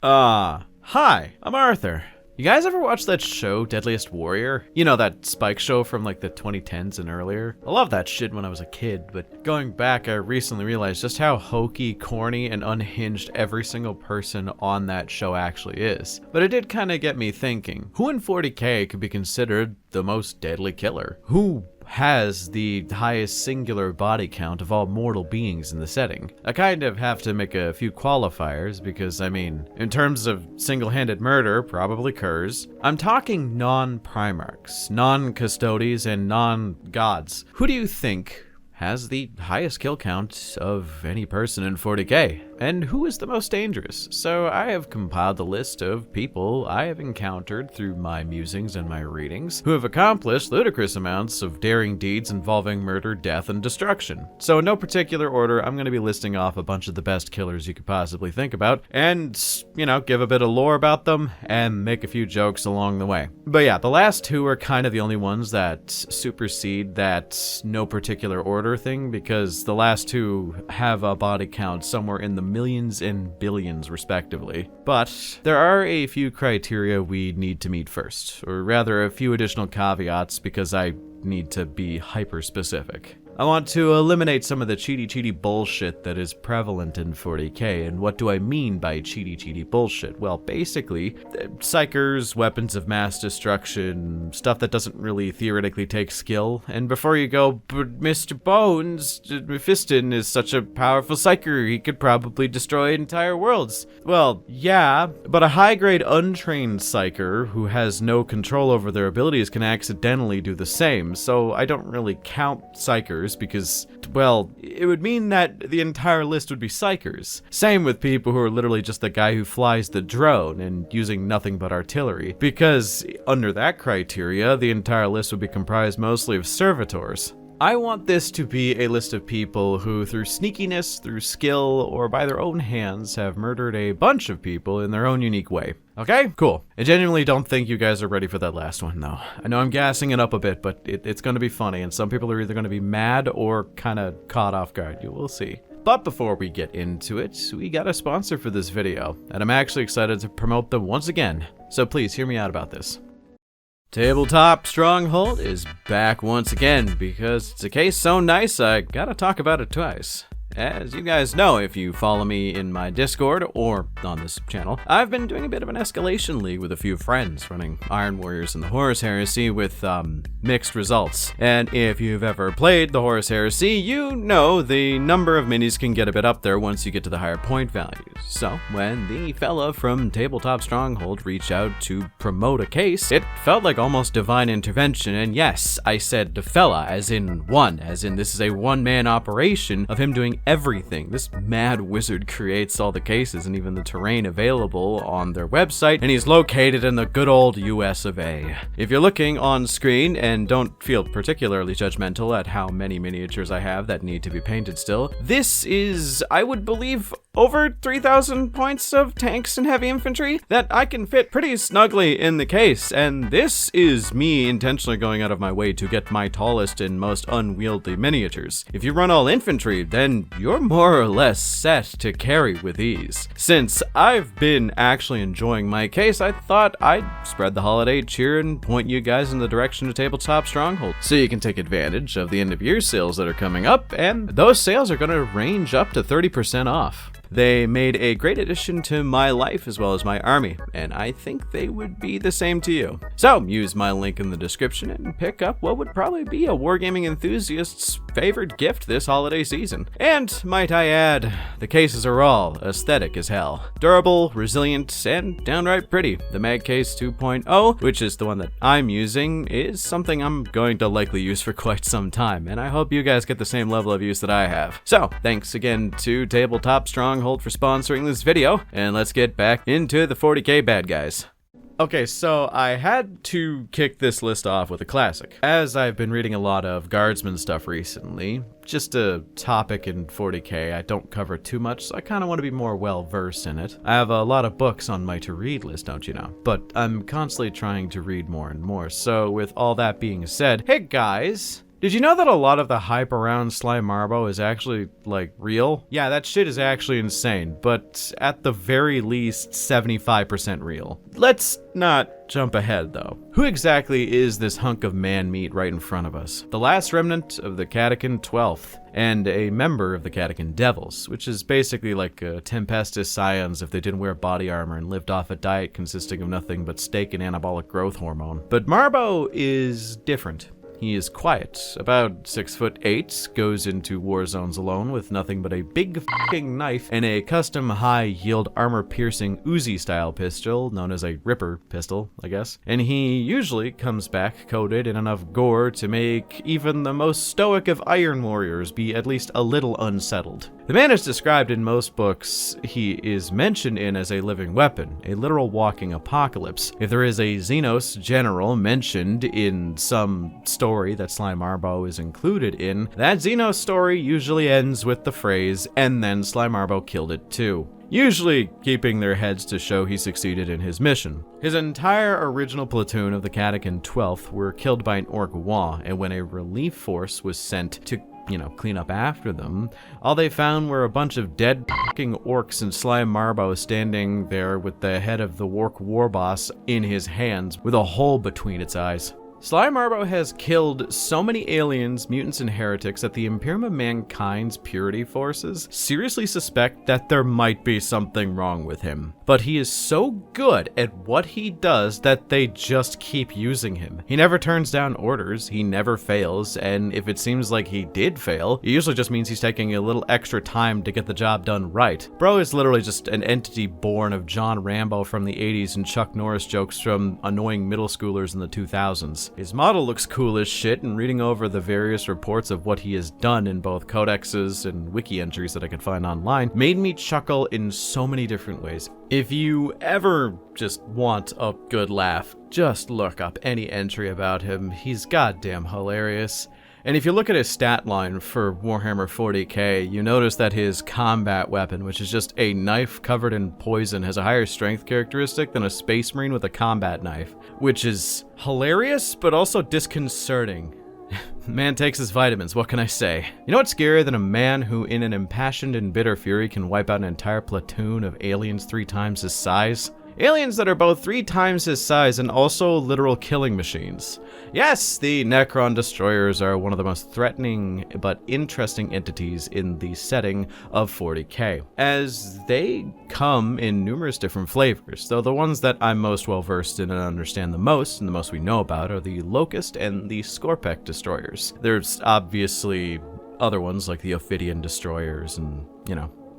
Hi, I'm Arthur. You guys ever watch that show, Deadliest Warrior? You know, that Spike show from like the 2010s and earlier? I loved that shit when I was a kid, but going back, I recently realized just how hokey, corny, and unhinged every single person on that show actually is. But it did kind of get me thinking, who in 40K could be considered the most deadly killer? Who has the highest singular body count of all mortal beings in the setting? I kind of have to make a few qualifiers because, I mean, in terms of single-handed murder, probably Curse. I'm talking non-Primarchs, non-Custodies, and non-Gods. Who do you think has the highest kill count of any person in 40K? And who is the most dangerous? So I have compiled a list of people I have encountered through my musings and my readings who have accomplished ludicrous amounts of daring deeds involving murder, death, and destruction. So in no particular order, I'm going to be listing off a bunch of the best killers you could possibly think about and, you know, give a bit of lore about them and make a few jokes along the way. But yeah, the last two are kind of the only ones that supersede that no particular order thing, because the last two have a body count somewhere in the millions and billions respectively. But there are a few criteria we need to meet first, or rather a few additional caveats because I need to be hyper specific. I want to eliminate some of the cheaty bullshit that is prevalent in 40K, and what do I mean by cheaty bullshit? Well, basically, psychers, weapons of mass destruction, stuff that doesn't really theoretically take skill. And before you go, but Mr. Bones, Mephiston is such a powerful psyker, he could probably destroy entire worlds. Well, yeah, but a high-grade untrained psyker who has no control over their abilities can accidentally do the same, so I don't really count psychers because, well, it would mean that the entire list would be psychers. Same with people who are literally just the guy who flies the drone and using nothing but artillery, because under that criteria, the entire list would be comprised mostly of servitors. I want this to be a list of people who, through sneakiness, through skill, or by their own hands, have murdered a bunch of people in their own unique way. Okay? Cool. I genuinely don't think you guys are ready for that last one, though. I know I'm gassing it up a bit, but it's going to be funny, and some people are either going to be mad or kind of caught off guard. You will see. But before we get into it, we got a sponsor for this video, and I'm actually excited to promote them once again. So please hear me out about this. Tabletop Stronghold is back once again because it's a case so nice I gotta talk about it twice. As you guys know, if you follow me in my Discord or on this channel, I've been doing a bit of an escalation league with a few friends, running Iron Warriors and the Horus Heresy with mixed results. And if you've ever played the Horus Heresy, you know the number of minis can get a bit up there once you get to the higher point values. So when the fella from Tabletop Stronghold reached out to promote a case, it felt like almost divine intervention. And yes, I said the fella, as in one, as in this is a one-man operation of him doing everything. This mad wizard creates all the cases and even the terrain available on their website, and he's located in the good old US of A. If you're looking on screen and don't feel particularly judgmental at how many miniatures I have that need to be painted still, this is, I would believe, over 3,000 points of tanks and heavy infantry that I can fit pretty snugly in the case, and this is me intentionally going out of my way to get my tallest and most unwieldy miniatures. If you run all infantry, then you're more or less set to carry with ease. Since I've been actually enjoying my case, I thought I'd spread the holiday cheer and point you guys in the direction of Tabletop Stronghold so you can take advantage of the end of year sales that are coming up, and those sales are going to range up to 30% off. They made a great addition to my life as well as my army, and I think they would be the same to you. So use my link in the description and pick up what would probably be a wargaming enthusiast's favorite gift this holiday season. And might I add, the cases are all aesthetic as hell. Durable, resilient, and downright pretty. The MagCase 2.0, which is the one that I'm using, is something I'm going to likely use for quite some time, and I hope you guys get the same level of use that I have. So, thanks again to Tabletop Stronghold for sponsoring this video, and let's get back into the 40K bad guys. Okay, so I had to kick this list off with a classic. As I've been reading a lot of guardsman stuff recently, just a topic in 40K I don't cover too much, so I kind of want to be more well-versed in it. I have a lot of books on my to-read list, don't you know? But I'm constantly trying to read more and more, so with all that being said, hey guys! Did you know that a lot of the hype around Slime Marbo is actually, like, real? Yeah, that shit is actually insane, but at the very least, 75% real. Let's not jump ahead, though. Who exactly is this hunk of man meat right in front of us? The last remnant of the Catachan 12th, and a member of the Catachan Devils, which is basically like Tempestus Scions if they didn't wear body armor and lived off a diet consisting of nothing but steak and anabolic growth hormone. But Marbo is different. He is quiet, about 6'8", goes into war zones alone with nothing but a big fucking knife and a custom high-yield armor-piercing Uzi-style pistol, known as a Ripper pistol, I guess. And he usually comes back coated in enough gore to make even the most stoic of Iron Warriors be at least a little unsettled. The man is described in most books he is mentioned in as a living weapon, a literal walking apocalypse. If there is a Xenos general mentioned in some story that Slime Marbo is included in, that Xenos story usually ends with the phrase, "and then Slime Marbo killed it too." Usually keeping their heads to show he succeeded in his mission. His entire original platoon of the Catachan 12th were killed by an Orc Wa, and when a relief force was sent to clean up after them, all they found were a bunch of dead fucking orcs and Slime Marbo standing there with the head of the Orc war boss in his hands with a hole between its eyes. Slime Marbo has killed so many aliens, mutants, and heretics that the Imperium of Mankind's purity forces seriously suspect that there might be something wrong with him. But he is so good at what he does that they just keep using him. He never turns down orders, he never fails, and if it seems like he did fail, it usually just means he's taking a little extra time to get the job done right. Bro is literally just an entity born of John Rambo from the 80s and Chuck Norris jokes from annoying middle schoolers in the 2000s. His model looks cool as shit, and reading over the various reports of what he has done in both codexes and wiki entries that I could find online made me chuckle in so many different ways. If you ever just want a good laugh, just look up any entry about him. He's goddamn hilarious. And if you look at his stat line for Warhammer 40k, you notice that his combat weapon, which is just a knife covered in poison, has a higher strength characteristic than a Space Marine with a combat knife, which is hilarious, but also disconcerting. Man takes his vitamins, what can I say? You know what's scarier than a man who, in an impassioned and bitter fury, can wipe out an entire platoon of aliens 3 times his size? Aliens that are both 3 times his size and also literal killing machines. Yes, the Necron Destroyers are one of the most threatening but interesting entities in the setting of 40k, as they come in numerous different flavors, though the ones that I'm most well versed in and understand the most, and the most we know about, are the Locust and the Scorpec Destroyers. There's obviously other ones like the Ophidian Destroyers and,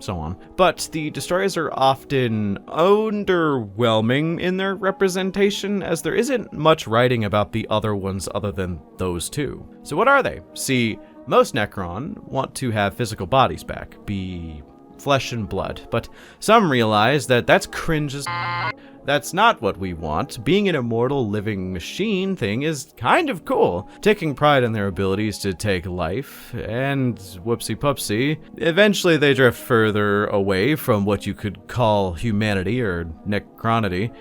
so on. But the destroyers are often underwhelming in their representation, as there isn't much writing about the other ones other than those two. So what are they? See, most Necron want to have physical bodies back, be flesh and blood, but some realize that that's cringe as That's not what we want. Being an immortal living machine thing is kind of cool. Taking pride in their abilities to take life, and whoopsie-pupsie, eventually they drift further away from what you could call humanity or necronity,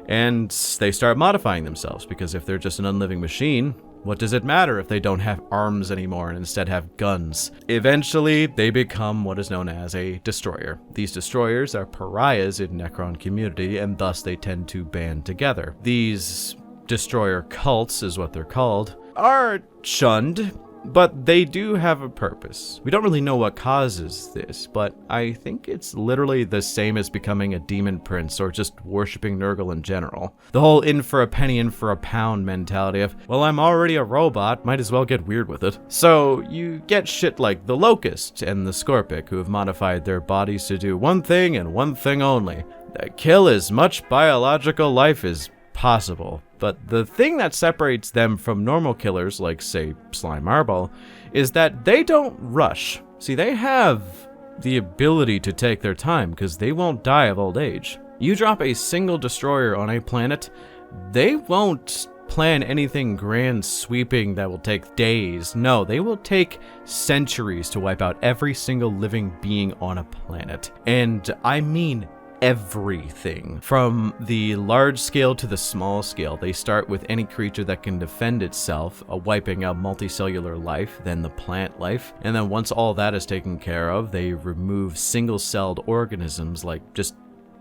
and they start modifying themselves, because if they're just an unliving machine, what does it matter if they don't have arms anymore and instead have guns? Eventually, they become what is known as a destroyer. These destroyers are pariahs in Necron community, and thus they tend to band together. These destroyer cults, is what they're called, are shunned, but they do have a purpose. We don't really know what causes this, but I think it's literally the same as becoming a demon prince or just worshipping Nurgle in general. The whole in for a penny, in for a pound mentality of, well, I'm already a robot, might as well get weird with it. So you get shit like the Locust and the Scorpic, who have modified their bodies to do one thing and one thing only: kill as much biological life as possible. But the thing that separates them from normal killers, like, say, Slime Marbo, is that they don't rush. See, they have the ability to take their time, because they won't die of old age. You drop a single destroyer on a planet, they won't plan anything grand sweeping that will take days. No, they will take centuries to wipe out every single living being on a planet. And I mean everything. From the large scale to the small scale, they start with any creature that can defend itself, wiping out multicellular life, then the plant life, and then once all that is taken care of, they remove single-celled organisms like just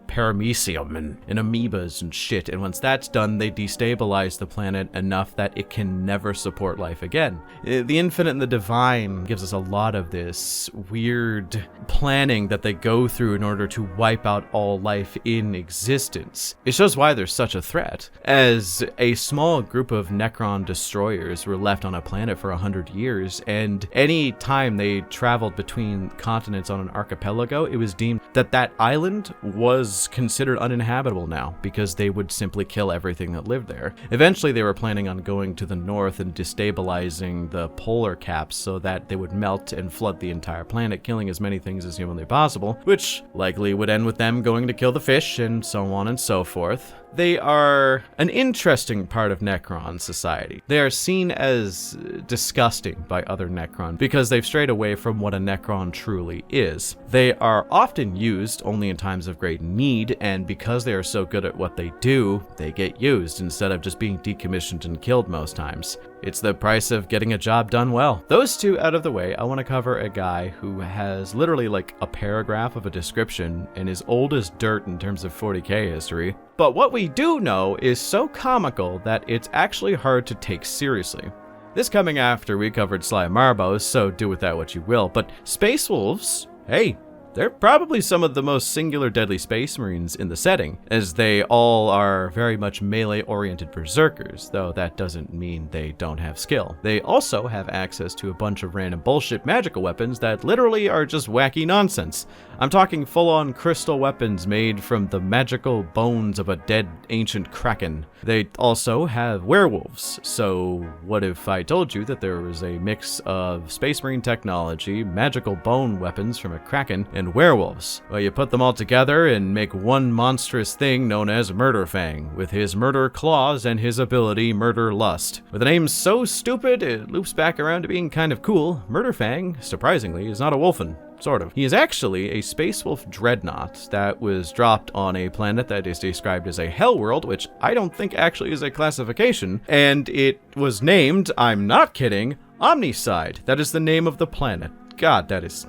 paramecium and amoebas and shit, and once that's done, they destabilize the planet enough that it can never support life again. The infinite and the divine gives us a lot of this weird planning that they go through in order to wipe out all life in existence. It shows why there's such a threat, as a small group of Necron destroyers were left on a planet for 100 years, and any time they traveled between continents on an archipelago, it was deemed that that island was considered uninhabitable now because they would simply kill everything that lived there. Eventually, they were planning on going to the north and destabilizing the polar caps so that they would melt and flood the entire planet, killing as many things as humanly possible, which likely would end with them going to kill the fish and so on and so forth. They are an interesting part of Necron society. They are seen as disgusting by other Necron because they've strayed away from what a Necron truly is. They are often used only in times of great need, and because they are so good at what they do, they get used instead of just being decommissioned and killed most times. It's the price of getting a job done well. Those two out of the way, I want to cover a guy who has literally like a paragraph of a description and is old as dirt in terms of 40k history. But what we do know is so comical that it's actually hard to take seriously. This coming after we covered Sly Marbos, so do with that what you will, but Space Wolves, hey, they're probably some of the most singular deadly space marines in the setting, as they all are very much melee-oriented berserkers, though that doesn't mean they don't have skill. They also have access to a bunch of random bullshit magical weapons that literally are just wacky nonsense. I'm talking full-on crystal weapons made from the magical bones of a dead ancient kraken. They also have werewolves, so what if I told you that there was a mix of space marine technology, magical bone weapons from a kraken, and werewolves? Well, you put them all together and make one monstrous thing known as Murderfang, with his murder claws and his ability Murder Lust. With a name so stupid, it loops back around to being kind of cool. Murderfang, surprisingly, is not a wolfen. Sort of. He is actually a Space Wolf dreadnought that was dropped on a planet that is described as a hell world, which I don't think actually is a classification, and it was named, I'm not kidding, Omnicide. That is the name of the planet. God, that is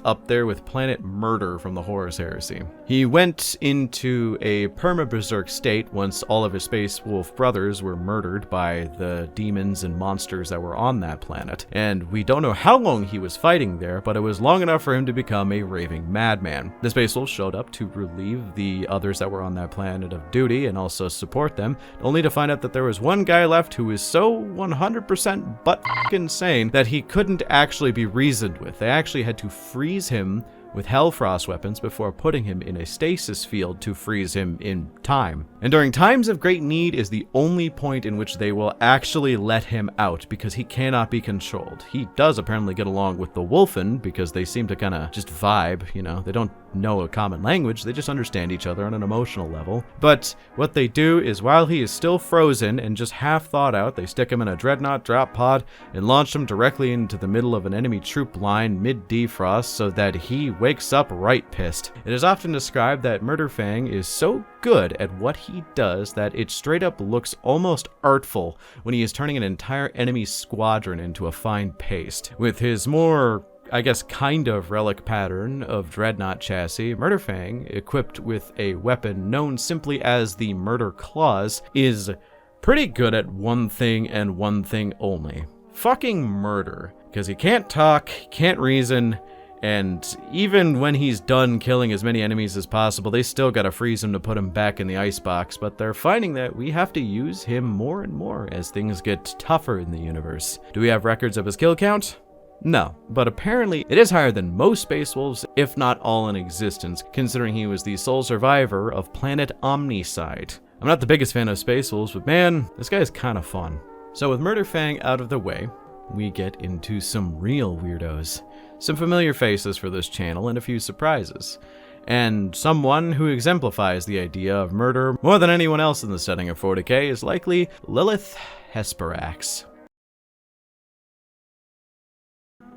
up there with Planet Murder from the Horus Heresy. He went into a perma-berserk state once all of his Space Wolf brothers were murdered by the demons and monsters that were on that planet. And we don't know how long he was fighting there, but it was long enough for him to become a raving madman. The Space Wolf showed up to relieve the others that were on that planet of duty and also support them, only to find out that there was one guy left who was so 100% butt-insane that he couldn't actually be reasoned with. They actually had to freeze him with Hellfrost weapons before putting him in a stasis field to freeze him in time. And during times of great need is the only point in which they will actually let him out because he cannot be controlled. He does apparently get along with the Wolfen because they seem to kind of just vibe, you know, they don't know a common language, they just understand each other on an emotional level. But what they do is while he is still frozen and just half thawed out, they stick him in a dreadnought drop pod and launch him directly into the middle of an enemy troop line mid-defrost so that he wakes up right pissed. It is often described that Murderfang is so good at what he does that it straight up looks almost artful when he is turning an entire enemy squadron into a fine paste. With his more, I guess, kind of relic pattern of dreadnought chassis, Murderfang, equipped with a weapon known simply as the Murder Claws, is pretty good at one thing and one thing only. Fucking murder. Because he can't talk, can't reason, and even when he's done killing as many enemies as possible, they still gotta freeze him to put him back in the icebox, but they're finding that we have to use him more and more as things get tougher in the universe. Do we have records of his kill count? No, but apparently it is higher than most Space Wolves, if not all in existence, considering he was the sole survivor of Planet Omnicide. I'm not the biggest fan of Space Wolves, but man, this guy is kind of fun. So with Murderfang out of the way, we get into some real weirdos. Some familiar faces for this channel and a few surprises. And someone who exemplifies the idea of murder more than anyone else in the setting of 40k is likely Lilith Hesperax.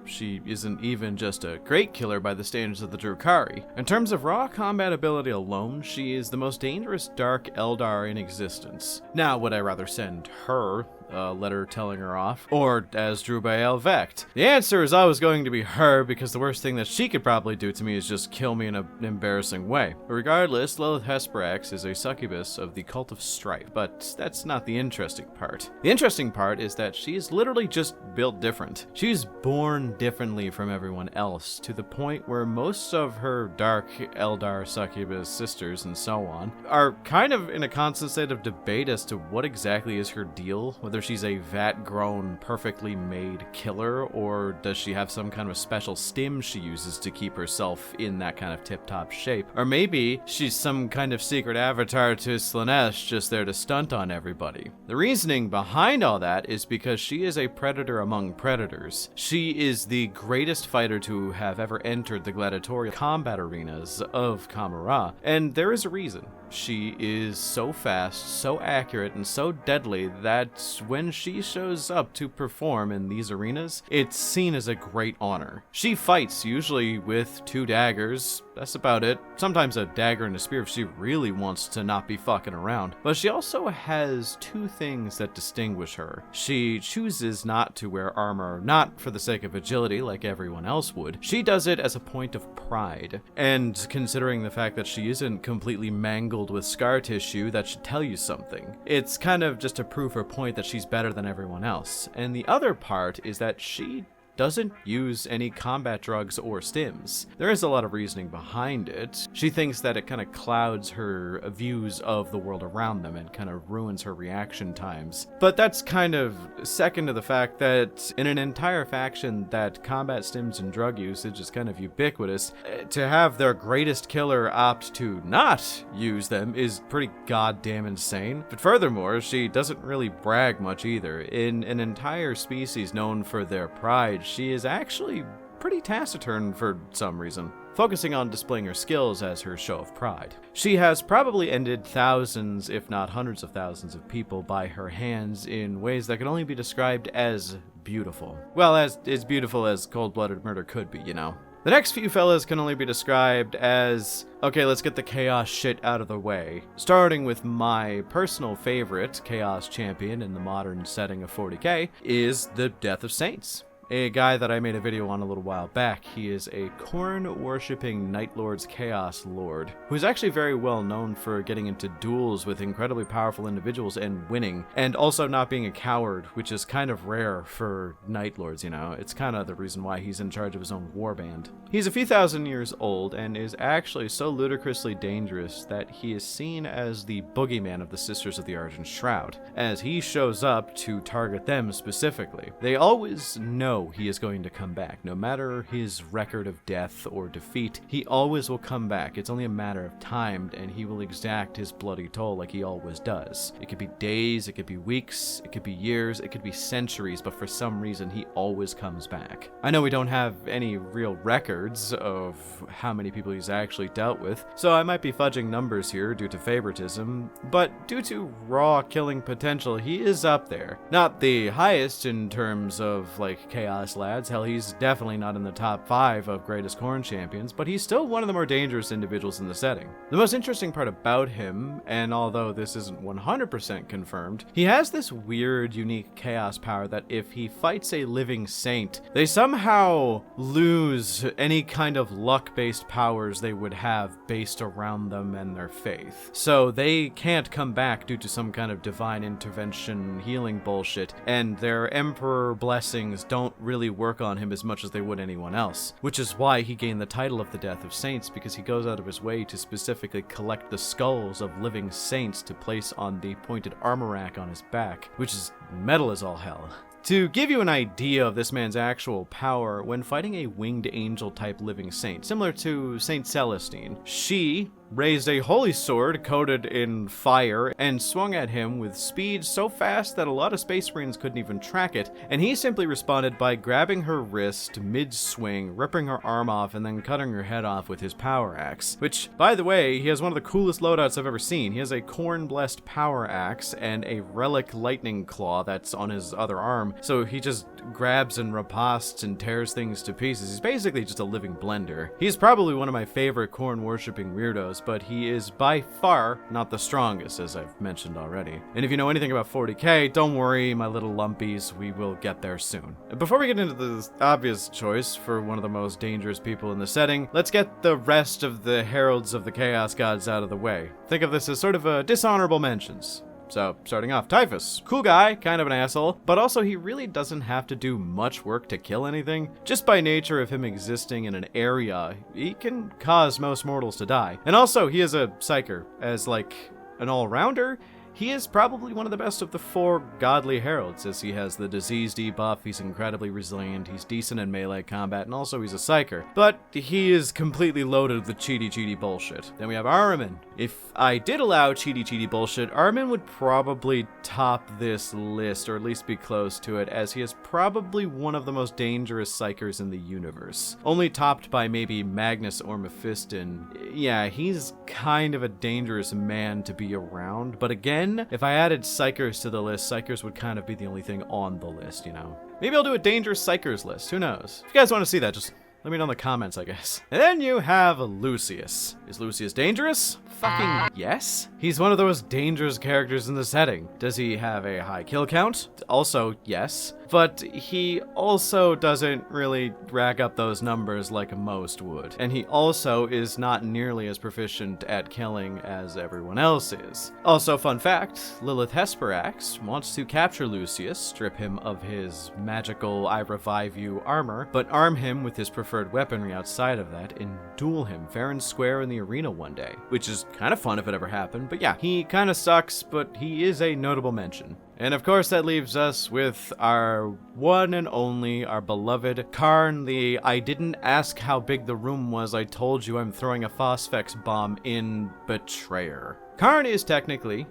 she isn't even just a great killer by the standards of the Drukhari. In terms of raw combat ability alone, she is the most dangerous Dark Eldar in existence. Now, would I rather send her a letter telling her off, or as Drew by Elvect? The answer is always going to be her, because the worst thing that she could probably do to me is just kill me in an embarrassing way. But regardless, Lilith Hesperax is a succubus of the Cult of Strife, but that's not the interesting part. The interesting part is that she is literally just built different. She's born differently from everyone else, to the point where most of her Dark Eldar succubus sisters and so on are kind of in a constant state of debate as to what exactly is her deal, whether she's a vat-grown, perfectly made killer, or does she have some kind of special stim she uses to keep herself in that kind of tip-top shape. Or maybe she's some kind of secret avatar to Slanesh, just there to stunt on everybody. The reasoning behind all that is because she is a predator among predators. She is the greatest fighter to have ever entered the gladiatorial combat arenas of Kamara, and there is a reason. She is so fast, so accurate, and so deadly that when she shows up to perform in these arenas, it's seen as a great honor. She fights usually with 2 daggers, that's about it. Sometimes a dagger and a spear if she really wants to not be fucking around. But she also has 2 things that distinguish her. She chooses not to wear armor, not for the sake of agility like everyone else would. She does it as a point of pride. And considering the fact that she isn't completely mangled with scar tissue, that should tell you something. It's kind of just to prove her point that she's better than everyone else. And the other part is that she doesn't use any combat drugs or stims. There is a lot of reasoning behind it. She thinks that it kind of clouds her views of the world around them and kind of ruins her reaction times. But that's kind of second to the fact that in an entire faction that combat stims and drug usage is kind of ubiquitous, to have their greatest killer opt to not use them is pretty goddamn insane. But furthermore, she doesn't really brag much either. In an entire species known for their pride, she is actually pretty taciturn for some reason, focusing on displaying her skills as her show of pride. She has probably ended thousands, if not hundreds of thousands of people by her hands in ways that can only be described as beautiful. Well, as beautiful as cold-blooded murder could be, you know. The next few fellas can only be described as, okay, let's get the chaos shit out of the way. Starting with my personal favorite chaos champion in the modern setting of 40k is the Death of Saints. A guy that I made a video on a little while back. He is a Khorne-worshipping Night Lord's Chaos Lord, who's actually very well known for getting into duels with incredibly powerful individuals and winning, and also not being a coward, which is kind of rare for Night Lords, you know. It's kind of the reason why he's in charge of his own warband. He's a few thousand years old and is actually so ludicrously dangerous that he is seen as the boogeyman of the Sisters of the Argent Shroud, as he shows up to target them specifically. They always know he is going to come back. No matter his record of death or defeat, he always will come back. It's only a matter of time, and he will exact his bloody toll like he always does. It could be days, it could be weeks, it could be years, it could be centuries, but for some reason, he always comes back. I know we don't have any real records of how many people he's actually dealt with, so I might be fudging numbers here due to favoritism, but due to raw killing potential, he is up there. Not the highest in terms of, like, chaos lads. Hell, he's definitely not in the top 5 of greatest Khorne champions, but he's still one of the more dangerous individuals in the setting. The most interesting part about him, and although this isn't 100% confirmed, he has this weird, unique chaos power that if he fights a living saint, they somehow lose any kind of luck-based powers they would have based around them and their faith. So they can't come back due to some kind of divine intervention healing bullshit, and their emperor blessings don't really work on him as much as they would anyone else, which is why he gained the title of the Death of Saints, because he goes out of his way to specifically collect the skulls of living saints to place on the pointed armor rack on his back, which is metal as all hell. To give you an idea of this man's actual power, when fighting a winged angel type living saint, similar to Saint Celestine, she raised a holy sword coated in fire and swung at him with speed so fast that a lot of Space Marines couldn't even track it, and he simply responded by grabbing her wrist mid-swing, ripping her arm off, and then cutting her head off with his power axe. Which, by the way, he has one of the coolest loadouts I've ever seen. He has a Khorne-blessed power axe and a relic lightning claw that's on his other arm, so he just grabs and riposts and tears things to pieces. He's basically just a living blender. He's probably one of my favorite Khorne worshipping weirdos, but he is by far not the strongest, as I've mentioned already. And if you know anything about 40k, don't worry, my little lumpies, we will get there soon. Before we get into the obvious choice for one of the most dangerous people in the setting, let's get the rest of the heralds of the Chaos Gods out of the way. Think of this as sort of a dishonorable mentions. So, starting off, Typhus. Cool guy, kind of an asshole, but also he really doesn't have to do much work to kill anything. Just by nature of him existing in an area, he can cause most mortals to die. And also, he is a psyker. As like an all-rounder, he is probably one of the best of the 4 godly heralds, as he has the disease debuff, he's incredibly resilient, he's decent in melee combat, and also he's a psyker. But he is completely loaded with cheaty bullshit. Then we have Ahriman. If I did allow cheaty bullshit, Ahriman would probably top this list, or at least be close to it, as he is probably one of the most dangerous psykers in the universe. Only topped by maybe Magnus or Mephiston. Yeah, he's kind of a dangerous man to be around, but again, if I added psykers to the list, psykers would kind of be the only thing on the list, you know? Maybe I'll do a dangerous psykers list, who knows? If you guys want to see that, just let me know in the comments, I guess. And then you have Lucius. Is Lucius dangerous? Fucking yes. He's one of the most dangerous characters in the setting. Does he have a high kill count? Also, yes. But he also doesn't really rack up those numbers like most would. And he also is not nearly as proficient at killing as everyone else is. Also, fun fact, Lilith Hesperax wants to capture Lucius, strip him of his magical I revive you armor, but arm him with his preferred weaponry outside of that and duel him fair and square in the arena one day. Which is kind of fun if it ever happened, but yeah, he kind of sucks, but he is a notable mention. And of course that leaves us with our one and only, our beloved Karn, the I didn't ask how big the room was, I told you I'm throwing a Phosphex bomb in betrayer. Karn is technically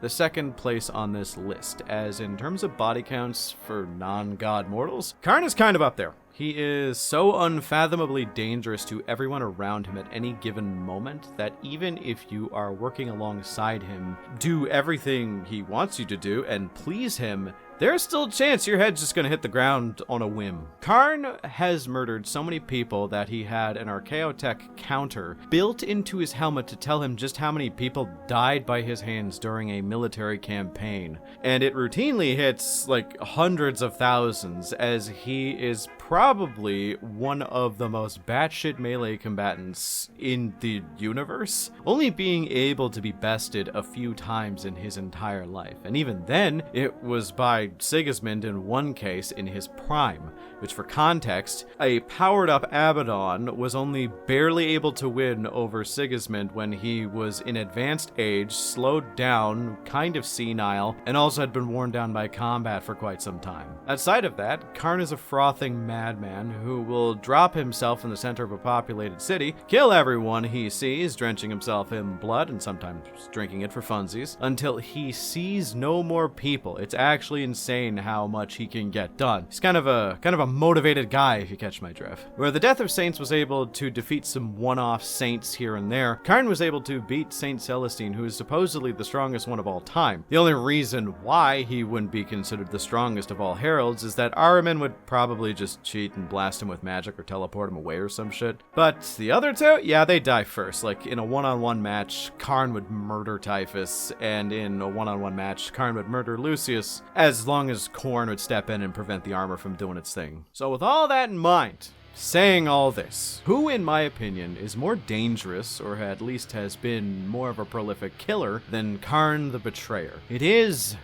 the second place on this list, as in terms of body counts for non-god mortals, Karn is kind of up there. He is so unfathomably dangerous to everyone around him at any given moment that even if you are working alongside him, do everything he wants you to do and please him, there's still a chance your head's just gonna hit the ground on a whim. Karn has murdered so many people that he had an Archaeotech counter built into his helmet to tell him just how many people died by his hands during a military campaign. And it routinely hits like hundreds of thousands, as he is probably one of the most batshit melee combatants in the universe, only being able to be bested a few times in his entire life. And even then, it was by Sigismund in one case in his prime, which for context, a powered-up Abaddon was only barely able to win over Sigismund when he was in advanced age, slowed down, kind of senile, and also had been worn down by combat for quite some time. Outside of that, Karn is a frothing madman who will drop himself in the center of a populated city, kill everyone he sees, drenching himself in blood and sometimes drinking it for funsies, until he sees no more people. It's actually insane how much he can get done. He's kind of a motivated guy, if you catch my drift. Where the Death of Saints was able to defeat some one-off saints here and there, Karn was able to beat Saint Celestine, who is supposedly the strongest one of all time. The only reason why he wouldn't be considered the strongest of all heralds is that Ahriman would probably just cheat and blast him with magic or teleport him away or some shit. But the other two, yeah, they die first. Like in a one-on-one match, Karn would murder Typhus, and in a one-on-one match, Karn would murder Lucius, as long as Khorne would step in and prevent the armor from doing its thing. So with all that in mind, saying all this, who in my opinion is more dangerous, or at least has been more of a prolific killer, than Karn the Betrayer? It is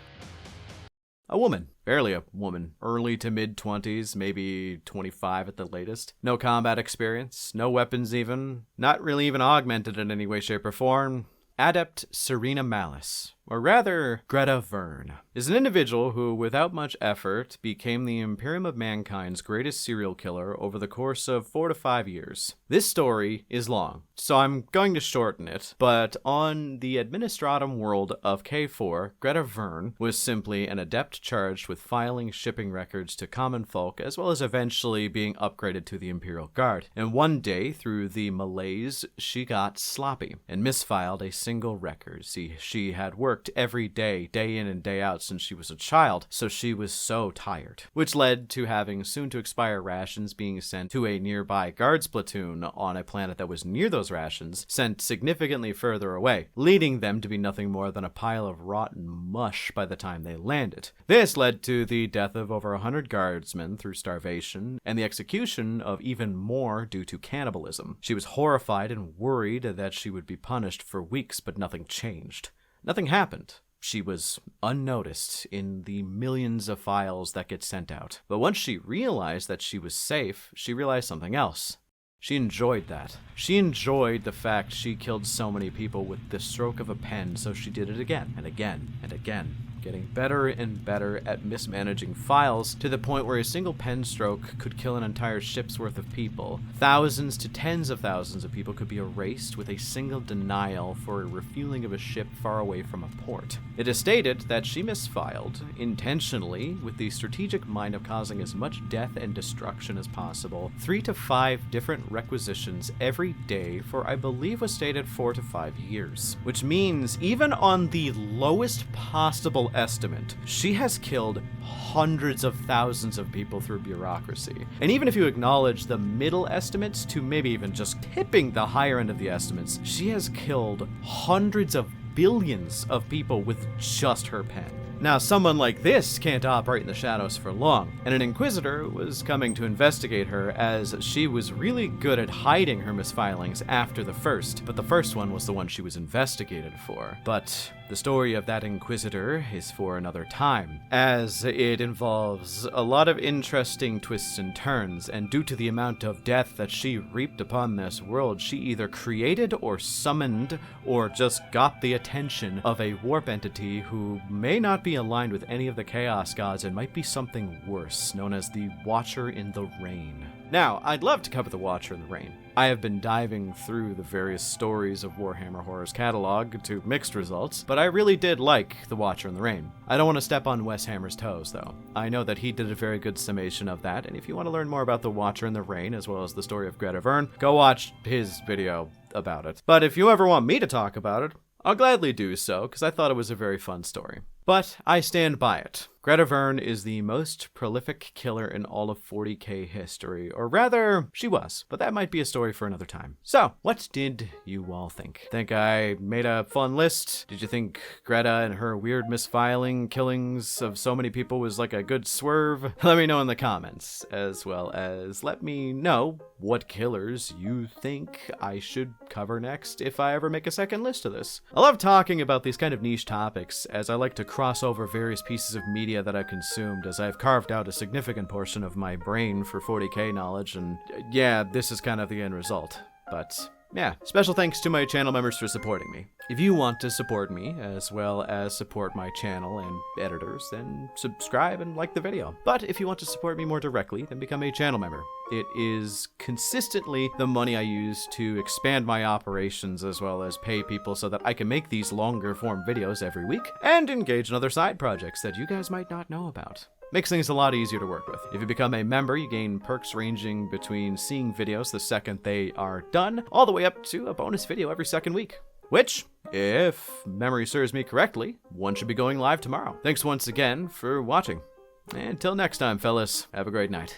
a woman. Barely a woman. Early to mid-20s, maybe 25 at the latest. No combat experience, no weapons even, not really even augmented in any way, shape, or form. Adept Serena Malice. or rather, Greta Ver, is an individual who, without much effort, became the Imperium of Mankind's greatest serial killer over the course of 4 to 5 years. This story is long, so I'm going to shorten it, but on the administratum world of K4, Greta Ver was simply an adept charged with filing shipping records to common folk, as well as eventually being upgraded to the Imperial Guard. And one day, through the malaise, she got sloppy and misfiled a single record. See, she had worked every day, day in and day out since she was a child, so she was so tired, which led to having soon-to-expire rations being sent to a nearby guards platoon on a planet that was near those rations, sent significantly further away, leading them to be nothing more than a pile of rotten mush by the time they landed. This led to the death of over 100 guardsmen through starvation, and the execution of even more due to cannibalism. She was horrified and worried that she would be punished for weeks, but nothing changed. Nothing happened. She was unnoticed in the millions of files that get sent out. But once she realized that she was safe, she realized something else. She enjoyed that. She enjoyed the fact she killed so many people with the stroke of a pen, so she did it again and again and again, getting better and better at mismanaging files to the point where a single pen stroke could kill an entire ship's worth of people. Thousands to tens of thousands of people could be erased with a single denial for a refueling of a ship far away from a port. It is stated that she misfiled intentionally with the strategic mind of causing as much death and destruction as possible, 3 to 5 different requisitions every day for, I believe was stated, 4 to 5 years. Which means even on the lowest possible estimate, she has killed hundreds of thousands of people through bureaucracy. And even if you acknowledge the middle estimates to maybe even just tipping the higher end of the estimates, she has killed hundreds of billions of people with just her pen. Now, someone like this can't operate in the shadows for long, and an Inquisitor was coming to investigate her as she was really good at hiding her misfilings after the first, but the first one was the one she was investigated for. But the story of that Inquisitor is for another time, as it involves a lot of interesting twists and turns, and due to the amount of death that she reaped upon this world, she either created or summoned or just got the attention of a warp entity who may not be aligned with any of the Chaos Gods and might be something worse, known as the Watcher in the Rain. Now, I'd love to cover the Watcher in the Rain. I have been diving through the various stories of Warhammer Horror's catalog to mixed results, but I really did like The Watcher in the Rain. I don't want to step on Wes Hammer's toes, though. I know that he did a very good summation of that, and if you want to learn more about The Watcher in the Rain, as well as the story of Greta Ver, go watch his video about it. But if you ever want me to talk about it, I'll gladly do so, because I thought it was a very fun story. But I stand by it. Greta Ver is the most prolific killer in all of 40k history, or rather, she was, but that might be a story for another time. So, what did you all think? Think I made a fun list? Did you think Greta and her weird misfiling killings of so many people was like a good swerve? Let me know in the comments, as well as let me know what killers you think I should cover next if I ever make a second list of this. I love talking about these kind of niche topics, as I like to cross over various pieces of media that I've consumed, as I've carved out a significant portion of my brain for 40k knowledge, and yeah, this is kind of the end result. But yeah, special thanks to my channel members for supporting me. If you want to support me, as well as support my channel and editors, then subscribe and like the video. But if you want to support me more directly, then become a channel member. It is consistently the money I use to expand my operations, as well as pay people so that I can make these longer form videos every week, and engage in other side projects that you guys might not know about. Makes things a lot easier to work with. If you become a member, you gain perks ranging between seeing videos the second they are done, all the way up to a bonus video every second week. Which, if memory serves me correctly, one should be going live tomorrow. Thanks once again for watching. Until next time, fellas, have a great night.